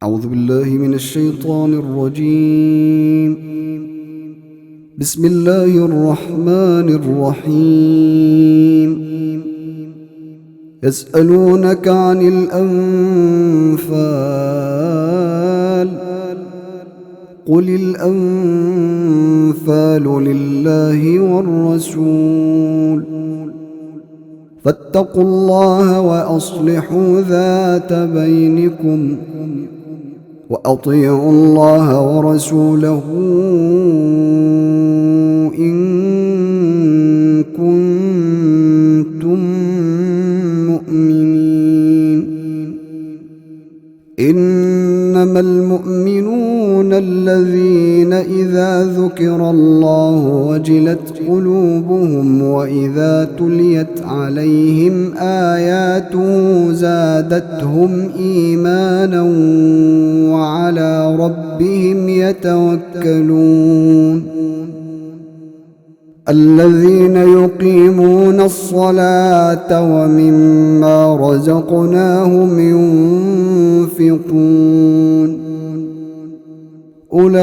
أعوذ بالله من الشيطان الرجيم. بسم الله الرحمن الرحيم. يسألونك عن الأنفال قل الأنفال لله والرسول فاتقوا الله وأصلحوا ذات بينكم وأطيعوا الله ورسوله إن كنتم مؤمنين. إنما المؤمنون الذين إذا ذكر الله وجلت قلوبهم وإذا تليت عليهم آياته زادتهم إيمانا وعلى ربهم يتوكلون. الذين يقيمون الصلاة ومما رزقناهم ينفقون أولئك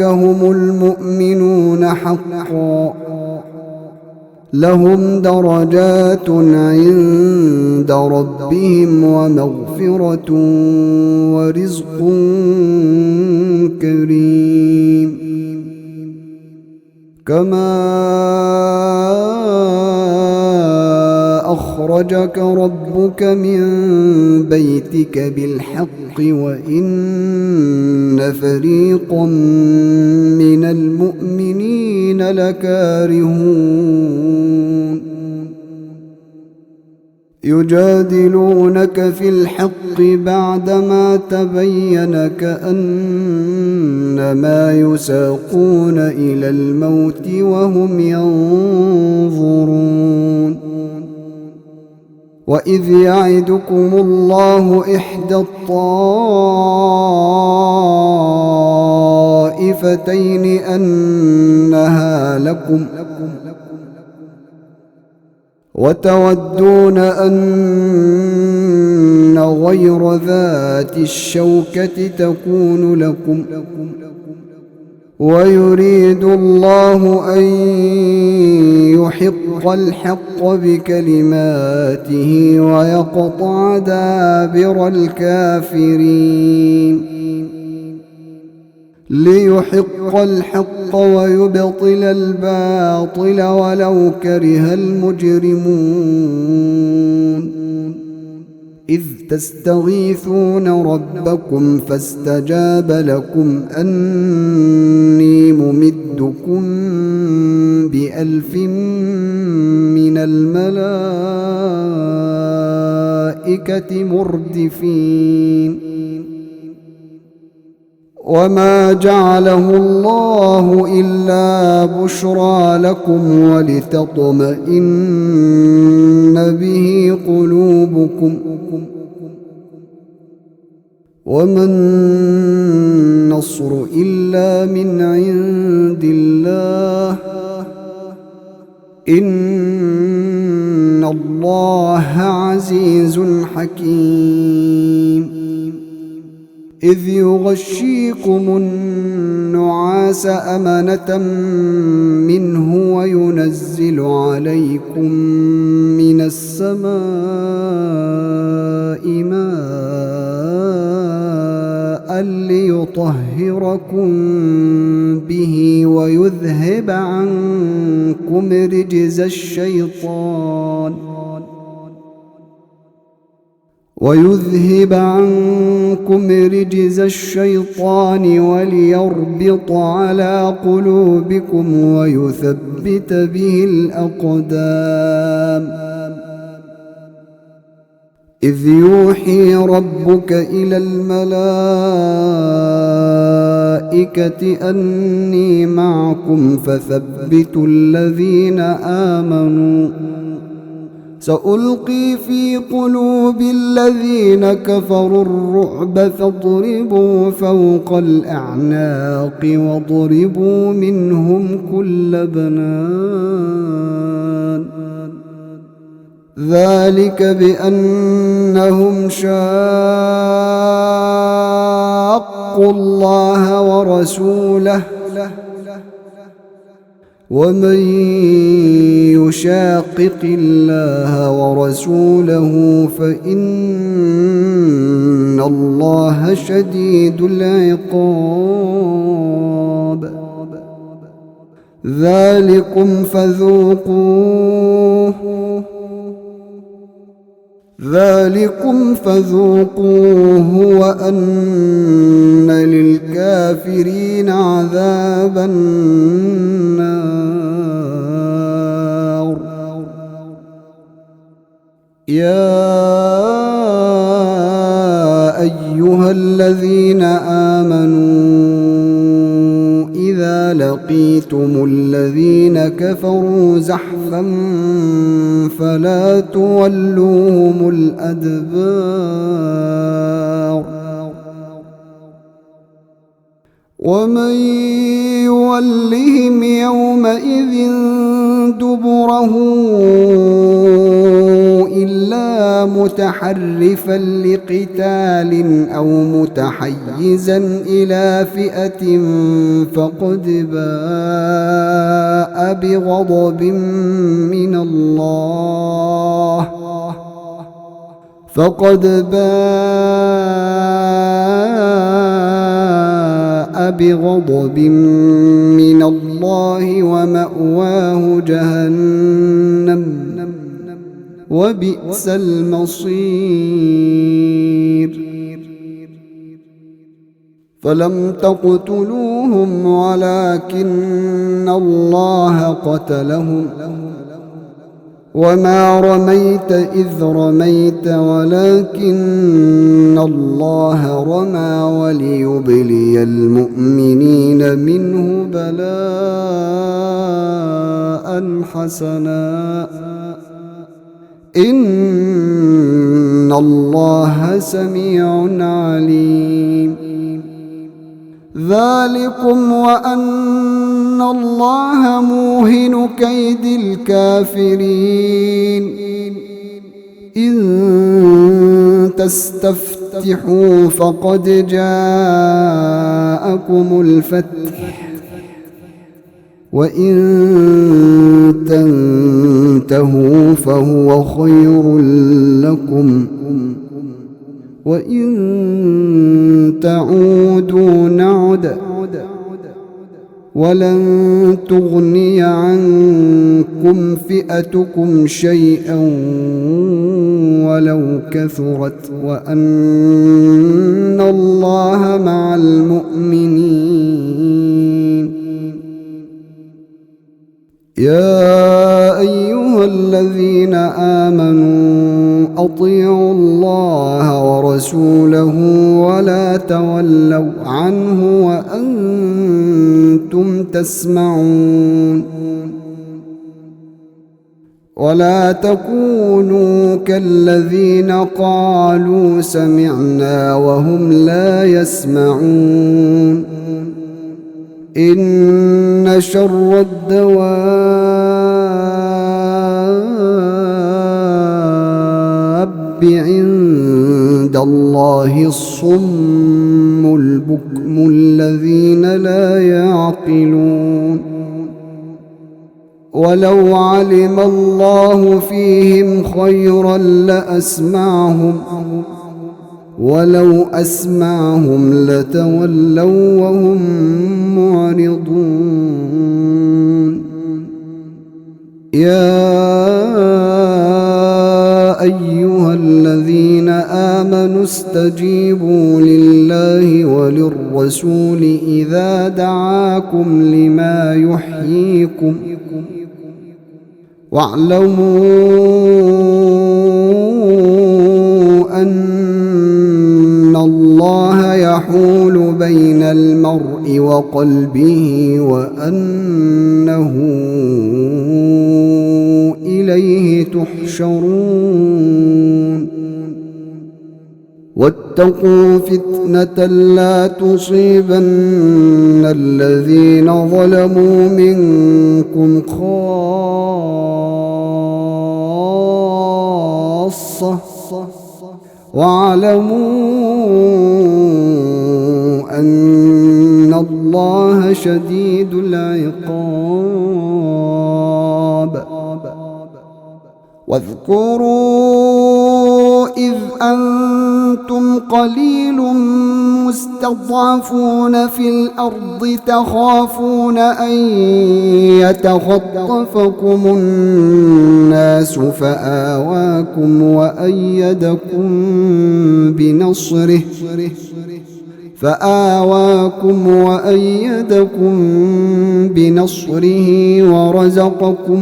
هم المؤمنون حقا لهم درجات عند ربهم ومغفرة ورزق كريم. كما أخرجك ربك من بيتك بالحق وإن فريقا من المؤمنين لكارهون. يجادلونك في الحق بعدما تبين كأنما يساقون إلى الموت وهم ينظرون. وإذ يعدكم الله إحدى الطائفتين أنها لكم وتودون أن غير ذات الشوكة تكون لكم ويريد الله أن يحق الحق بكلماته ويقطع دابر الكافرين. ليحق الحق ويبطل الباطل ولو كره المجرمون. إذ تستغيثون ربكم فاستجاب لكم أني ممدكم ب1000 من الملائكة مردفين. وما جعله الله إلا بشرى لكم ولتطمئن به قلوبكم وما النصر إلا من عند الله إن الله عزيز حكيم. إذ يغشيكم النعاس أمنة منه وينزل عليكم من السماء ماء ليطهركم به ويذهب عنكم رجز الشيطان وليربط على قلوبكم ويثبت به الأقدام. إذ يوحي ربك إلى الملائكة أني معكم فثبتوا الذين آمنوا سألقي في قلوب الذين كفروا الرعب فاضربوا فوق الأعناق واضربوا منهم كل بنان ذلك بأنهم شاقوا الله ورسوله ومن يشاقق الله ورسوله فإن الله شديد العقاب ذلكم فذوقوه وأن للكافرين عذاب النار يا أيها الذين آمنوا إذا لقيتم الذين كفروا زحفا فلا تولوهم الأدبار ومن يولهم يومئذ دبره إلا متحرفا لقتال أو متحيزا إلى فئة فقد باء بغضب من الله ومأواه جهنم وبئس المصير فلم تقتلوهم ولكن الله قتلهم وما رميت إذ رميت ولكن الله رمى وليبلي المؤمنين منه بلاء حسنا إن الله سميع عليم ذلكم وأن الله موهن كيد الكافرين إن تستفتحوا فقد جاءكم الفتح وإن تنتهوا فهو خير لكم وإن تعودوا نعد ولن تغني عنكم فئتكم شيئا ولو كثرت وأن الله مع المؤمنين يا أيها الذين آمنوا أطيعوا الله ورسوله ولا تولوا عنه وأنتم تسمعون ولا تكونوا كالذين قالوا سمعنا وهم لا يسمعون إن شر الدواب عند الله الصم البكم الذين لا يعقلون ولو علم الله فيهم خيرا لأسمعهم ولو أسمعهم لتولوا وهم معرضون يا أيها الذين آمنوا استجيبوا لله وللرسول إذا دعاكم لما يحييكم واعلموا أن الله يحول بين المرء وقلبه وأنه إليه تحشرون واتقوا فتنة لا تصيبن الذين ظلموا منكم خاصة خاصة واعلموا أن الله شديد العقاب. واذكروا إذ أنتم قليل مستضعفون في الأرض تخافون أن يتخطفكم الناس فآواكم وأيدكم بنصره ورزقكم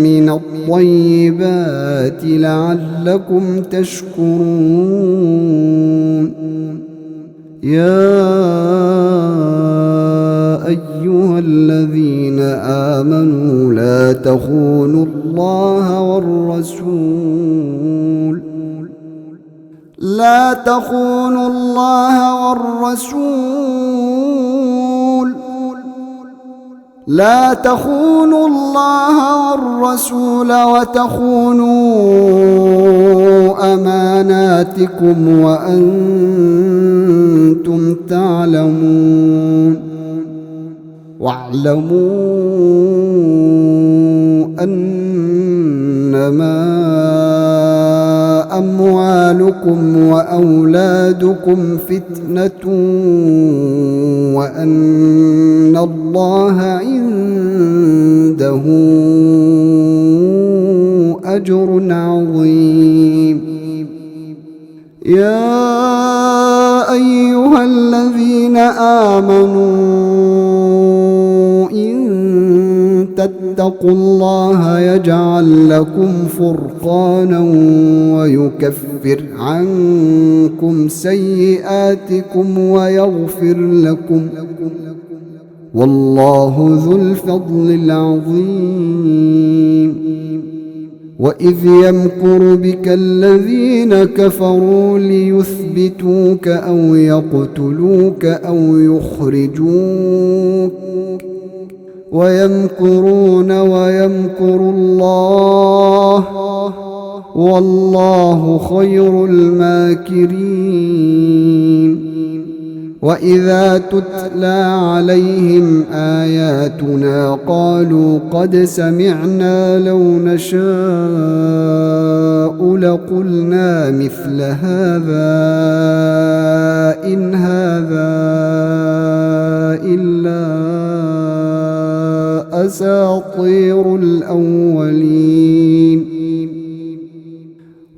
من الطيبات لعلكم تشكرون. يا أيها الذين آمنوا لا تخونوا الله والرسول وتخونوا أماناتكم وأنتم تعلمون. واعلموا أنما أموالكم وأولادكم فتنة وأن الله عنده أجر عظيم. يا أيها الذين آمنوا إن تتقوا الله يجعل لكم فرقانا ويكفر عنكم سيئاتكم ويغفر لكم، والله ذو الفضل العظيم. وإذ يمكر بك الذين كفروا ليثبتوك أو يقتلوك أو يخرجوك ويمكرون ويمكر الله والله خير الماكرين. وإذا تتلى عليهم آياتنا قالوا قد سمعنا لو نشاء لقلنا مثل هذا إن هذا إلا أساطير الأولين.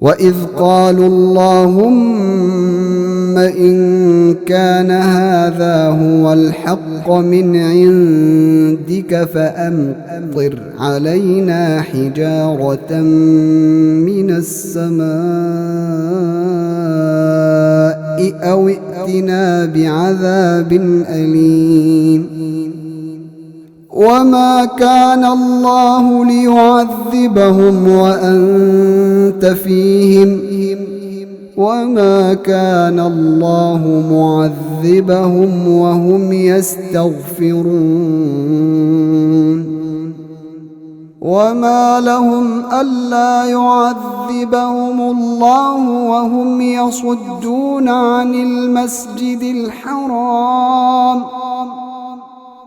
وإذ قالوا اللهم إن كان هذا هو الحق من عندك فأمطر علينا حجارة من السماء أو ائتنا بعذاب أليم. وما كان الله ليعذبهم وأنت فيهم وما كان الله معذبهم وهم يستغفرون. وما لهم ألا يعذبهم الله وهم يصدون عن المسجد الحرام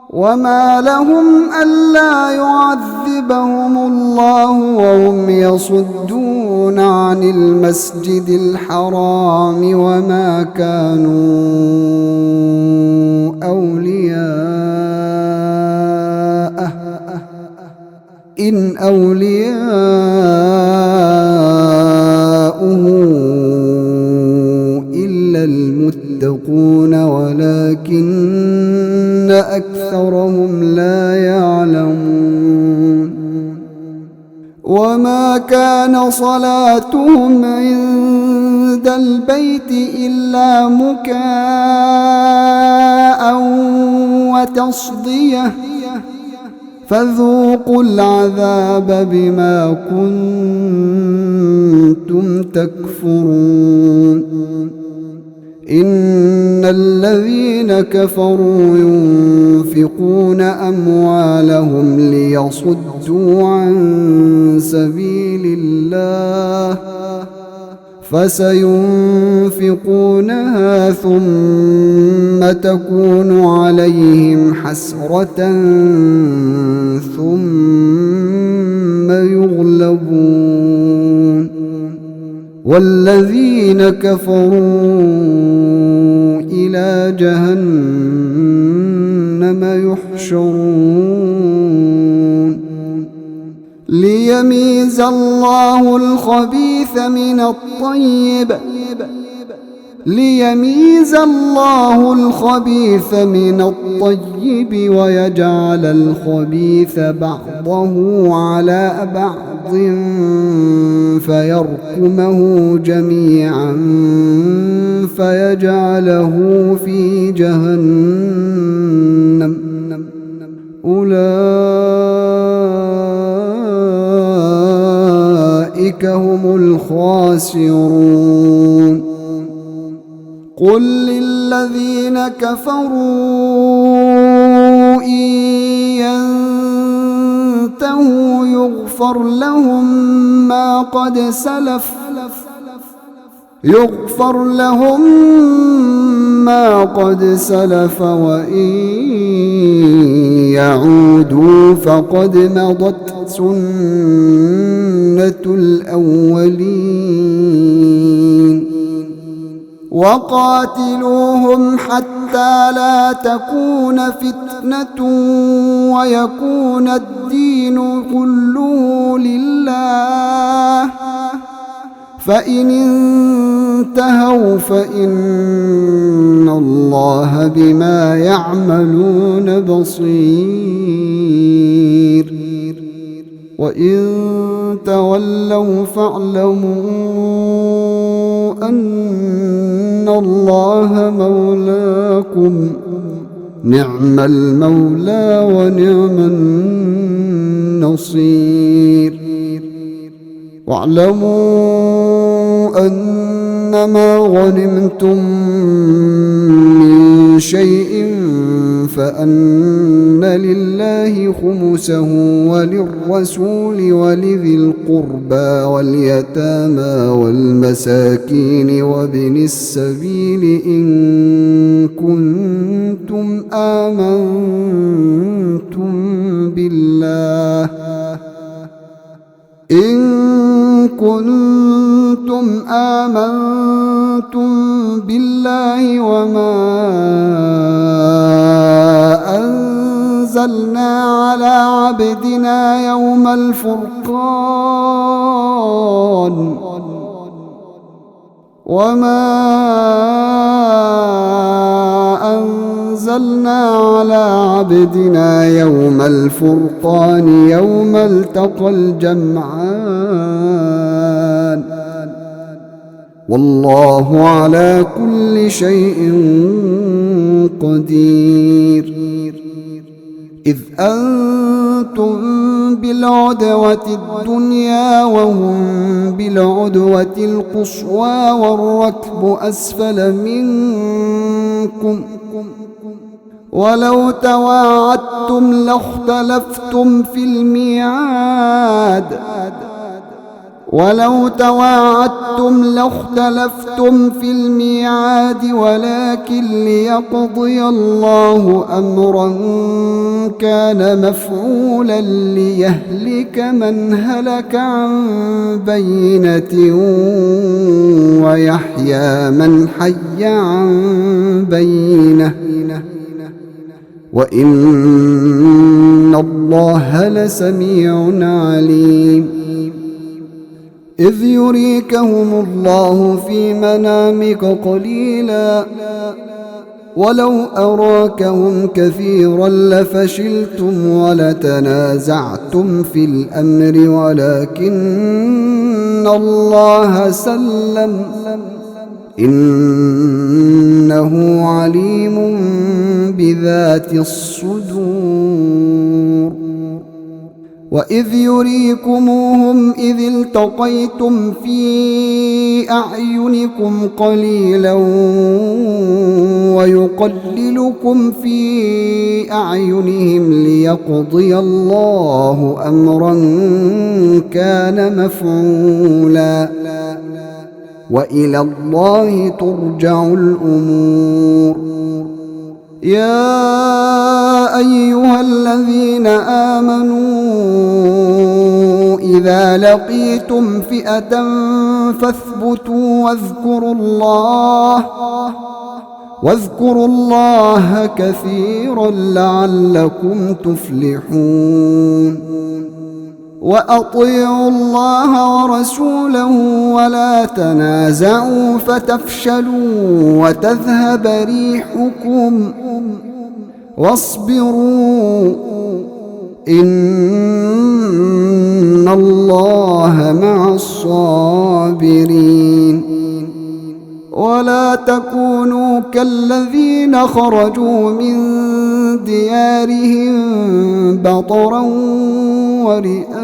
وما لهم ألا يعذبهم الله وهم يصدون عن المسجد الحرام وما كانوا أولياءه إن أولياؤه إلا المتقون ولكن أكثرهم لا يعلمون. وما كان صلاتهم عند البيت إلا مكاء وتصدية فذوقوا العذاب بما كنتم تكفرون. إن الذين كفروا ينفقون أموالهم ليصدوا عن سبيل الله فسينفقونها ثم تكون عليهم حسرة ثم يغلبون والذين كفروا إلى جهنم يحشرون ليميز الله الخبيث من الطيب ويجعل الخبيث بعضه على بعض فيركمه جميعا فيجعله في جهنم أولئك هم الخاسرون قل للذين كفروا إن ينتهوا يغفر لهم ما قد سلف وإن يعودوا فقد مضت سنة الأولين وقاتلوهم حتى لا تكون فتنة ويكون الدين كله لله فإن انتهوا فإن الله بما يعملون بصير وإن تولوا فاعلموا أن الله مولاكم نعم المولى ونعم النصير واعلموا أنما غنمتم من شيء فأن لله خمسه وللرسول ولذي القربى واليتامى والمساكين وابن السبيل إن كنتم آمنتم بالله وما أنزلنا على عبدنا يوم الفرقان يوم التقى الجمعان والله على كل شيء قدير إذ أنتم بالعدوة الدنيا وهم بالعدوة القصوى والركب أسفل منكم ولو تواعدتم لاختلفتم في الميعاد ولكن ليقضي الله أمرا كان مفعولا ليهلك من هلك عن بينة ويحيى من حي عن بينة وإن الله لسميع عليم إذ يريكهم الله في منامك قليلا ولو أراكهم كثيرا لفشلتم ولتنازعتم في الأمر ولكن الله سلم إنه عليم بذات الصدور وإذ يريكموهم إذ التقيتم في أعينكم قليلا ويقللكم في أعينهم ليقضي الله أمرا كان مفعولا وإلى الله ترجع الأمور. يا أيها الذين آمنوا إذا لقيتم فئة فاثبتوا واذكروا الله كثيرا لعلكم تفلحون. وأطيعوا الله ورسوله ولا تنازعوا فتفشلوا وتذهب ريحكم واصبروا إن الله مع الصابرين. ولا تكونوا كالذين خرجوا من ديارهم بطرا ورئاء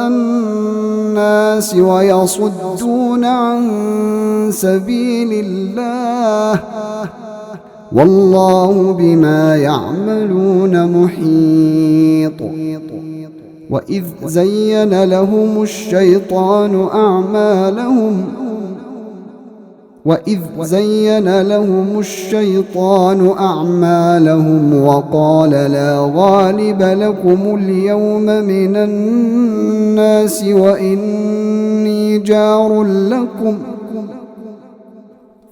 الناس ويصدون عن سبيل الله والله بما يعملون محيط. وإذ زين لهم الشيطان أعمالهم وقال لا غالب لكم اليوم من الناس وإني جار لكم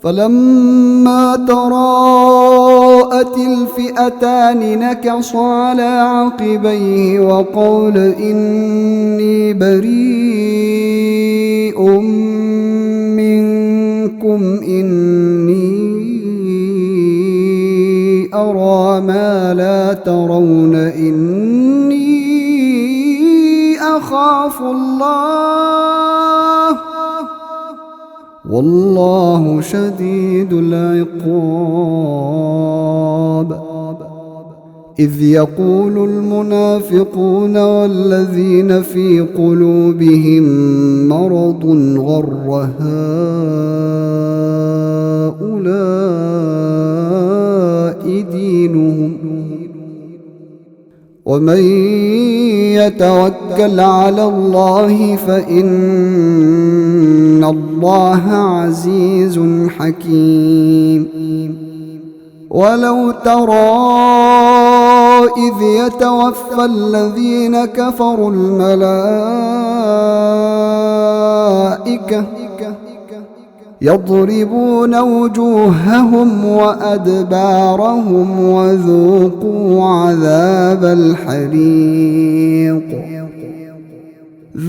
فلما تراءت الفئتان نكص على عقبيه وقال إني بريء منكم إني أرى ما لا ترون إني أخاف الله والله شديد العقاب. إذ يقول المنافقون والذين في قلوبهم مرض غر هؤلاء دينهم ومن يتوكل على الله فإن الله عزيز حكيم. ولو ترى إذ يتوفى الذين كفروا الملائكة يضربون وجوههم وأدبارهم وذوقوا عذاب الحريق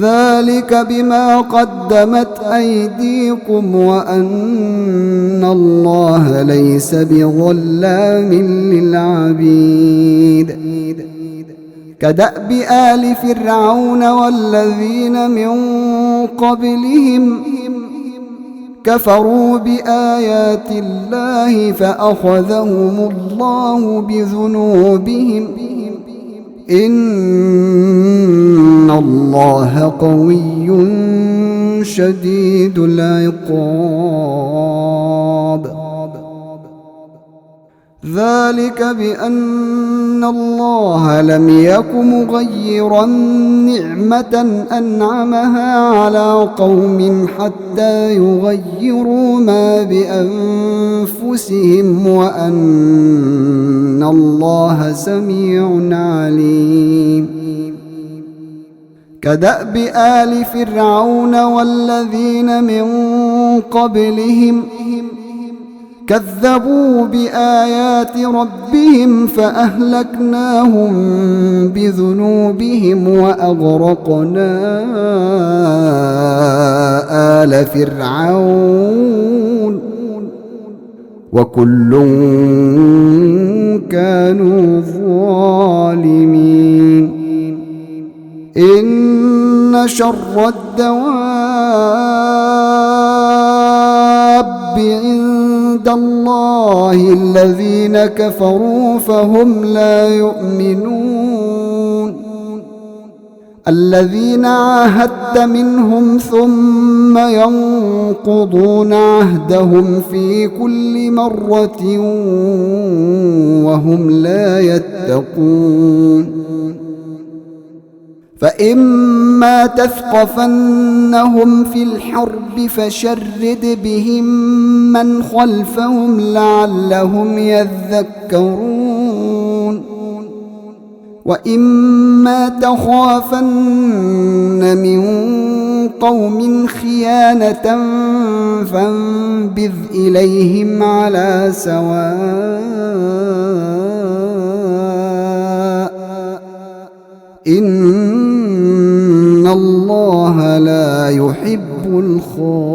ذلك بما قدمت أيديكم وأن الله ليس بظلام للعبيد. كدأب آل فرعون والذين من قبلهم كفروا بآيات الله فأخذهم الله بذنوبهم إن الله قوي شديد العقاب. ذلك بأن الله لم يك مغيرا نعمة أنعمها على قوم حتى يغيروا ما بأنفسهم وأن الله سميع عليم. كدأب آل فرعون والذين من قبلهم كذبوا بآيات ربهم فأهلكناهم بذنوبهم وأغرقنا آل فرعون وكل كانوا ظالمين. إن شر الدواب عند الله الذين كفروا فهم لا يؤمنون. الذين عاهدت منهم ثم ينقضون عهدهم في كل مرة وهم لا يتقون. فإما تثقفنهم في الحرب فشرد بهم من خلفهم لعلهم يذكرون وإما تخافن من قوم خيانة فانبذ إليهم على سواء إن الله لا يحب الخائنين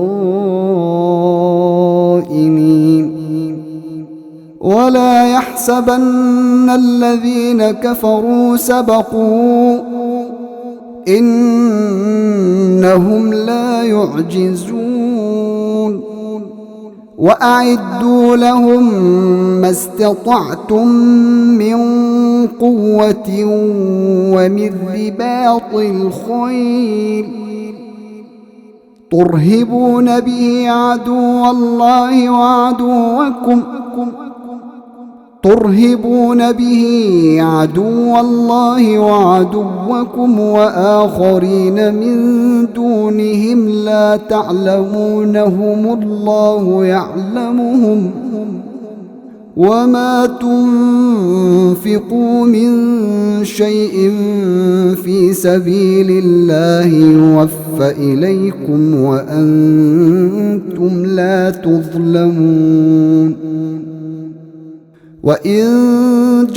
ولا يحسبن الذين كفروا سبقوا إنهم لا يعجزون وأعدوا لهم ما استطعتم من قوة ومن رباط الخيل ترهبون به عدو الله وعدوكم وآخرين من دونهم لا تعلمونهم الله يعلمهم وما تنفقوا من شيء في سبيل الله يوفى إليكم وأنتم لا تظلمون وإن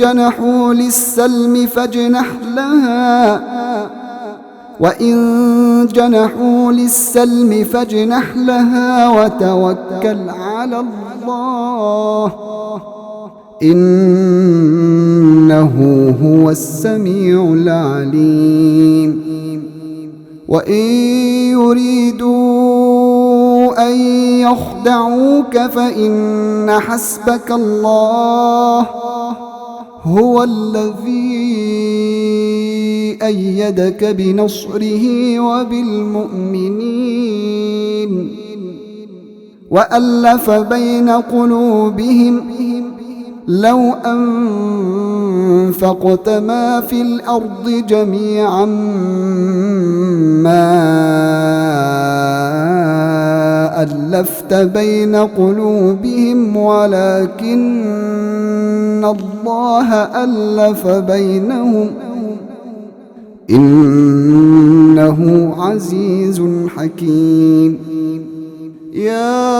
جنحوا للسلم فاجنح لها وتوكل على الله إنه هو السميع العليم وإن يريدوا أن يخدعوك فإن حسبك الله هو الذي أيدك بنصره وبالمؤمنين وألف بين قلوبهم لو أنفقت ما في الأرض جميعا ما ألفت بين قلوبهم ولكن الله ألف بينهم إنه عزيز حكيم يا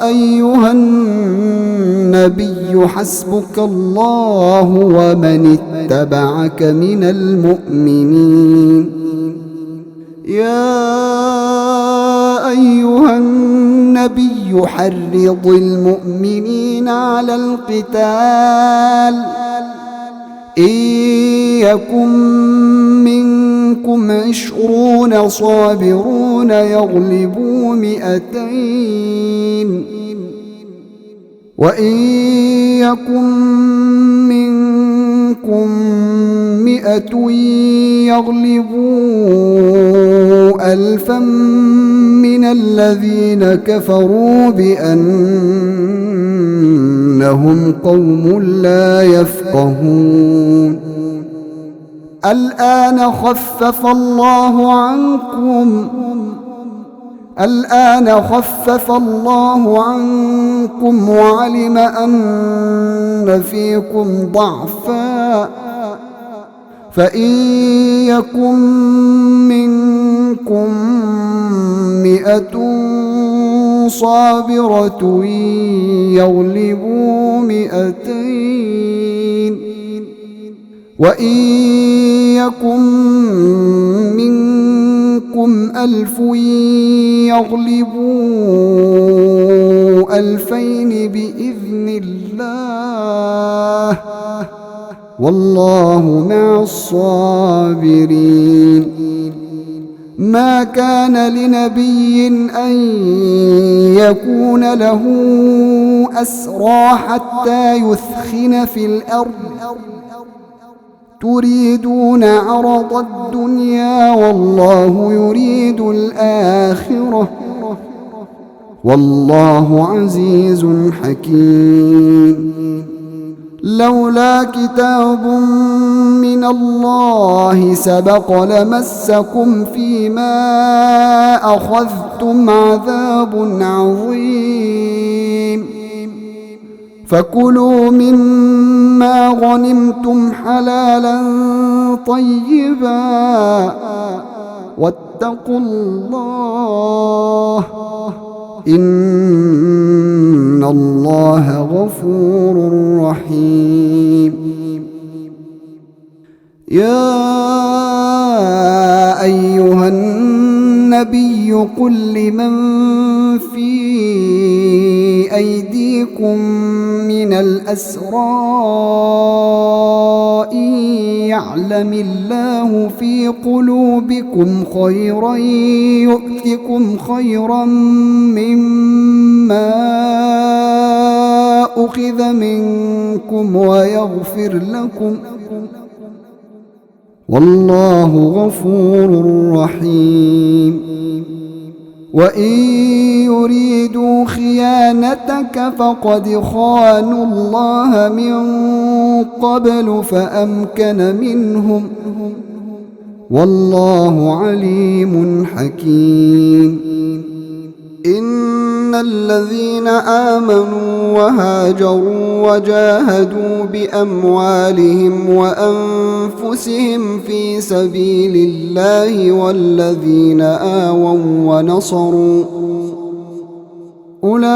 أيها النبي حسبك الله ومن اتبعك من المؤمنين يا أيها النبي حرض المؤمنين على القتال إن يكن منكم 20 صابرون يغلبوا 200 وإن يكن منكم 100 يغلبوا 1000 من الذين كفروا بأنهم قوم لا يفقهون الآن خفف الله عنكم وعلم أن فيكم ضعفا فإن يكن منكم 100 صابرة يغلبوا 200 وإن يكن منكم 1000 يغلبوا 2000 بإذن الله والله مع الصابرين ما كان لنبي أن يكون له أسرى حتى يثخن في الأرض تريدون عرض الدنيا والله يريد الآخرة والله عزيز حكيم. لولا كتاب من الله سبق لمسكم فيما أخذتم عذاب عظيم. فكلوا مما غنمتم حلالا طيبا واتقوا الله إن الله غفور رحيم. يا أيها النبي قل لمن في أيديكم من الأسرى إن يعلم الله في قلوبكم خيرا يؤتكم خيرا مما أخذ منكم ويغفر لكم والله غفور رحيم. وإن يريدوا خيانتك فقد خانوا الله من قبل فأمكن منهم والله عليم حكيم. إن الذين آمنوا وهاجروا وجاهدوا بأموالهم وأنفسهم في سبيل الله والذين آووا ونصروا أولئك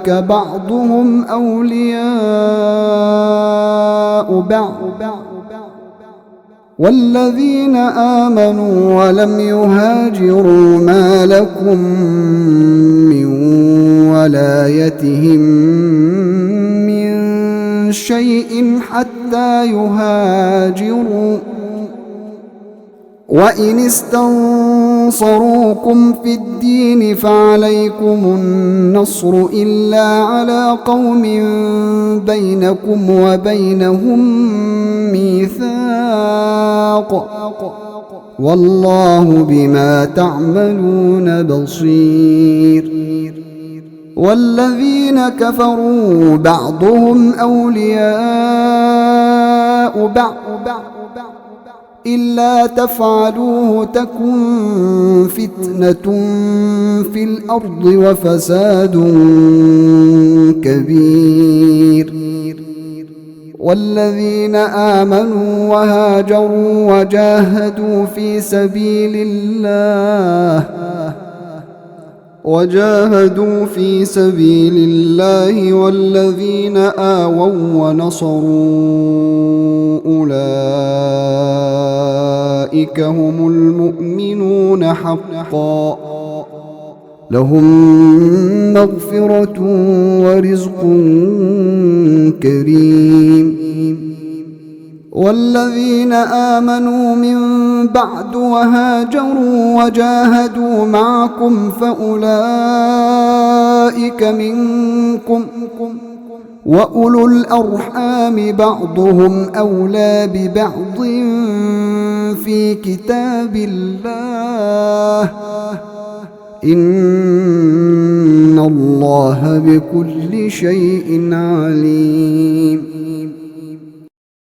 بعضهم أولياء بعض والذين آمنوا ولم يهاجروا ما لكم من ولايتهم من شيء حتى يهاجروا. وإن استنصروكم في الدين فعليكم النصر إلا على قوم بينكم وبينهم ميثاق والله بما تعملون بصير. والذين كفروا بعضهم أولياء بعض إلا تفعلوه تكن فتنة في الأرض وفساد كبير. والذين آمنوا وهاجروا وجاهدوا في سبيل الله والذين آووا ونصروا أولئك هم المؤمنون حقا لهم مغفرة ورزق كريم. والذين آمنوا من بعد وهاجروا وجاهدوا معكم فأولئك منكم وأولو الأرحام بعضهم أولى ببعض في كتاب الله إن الله بكل شيء عليم.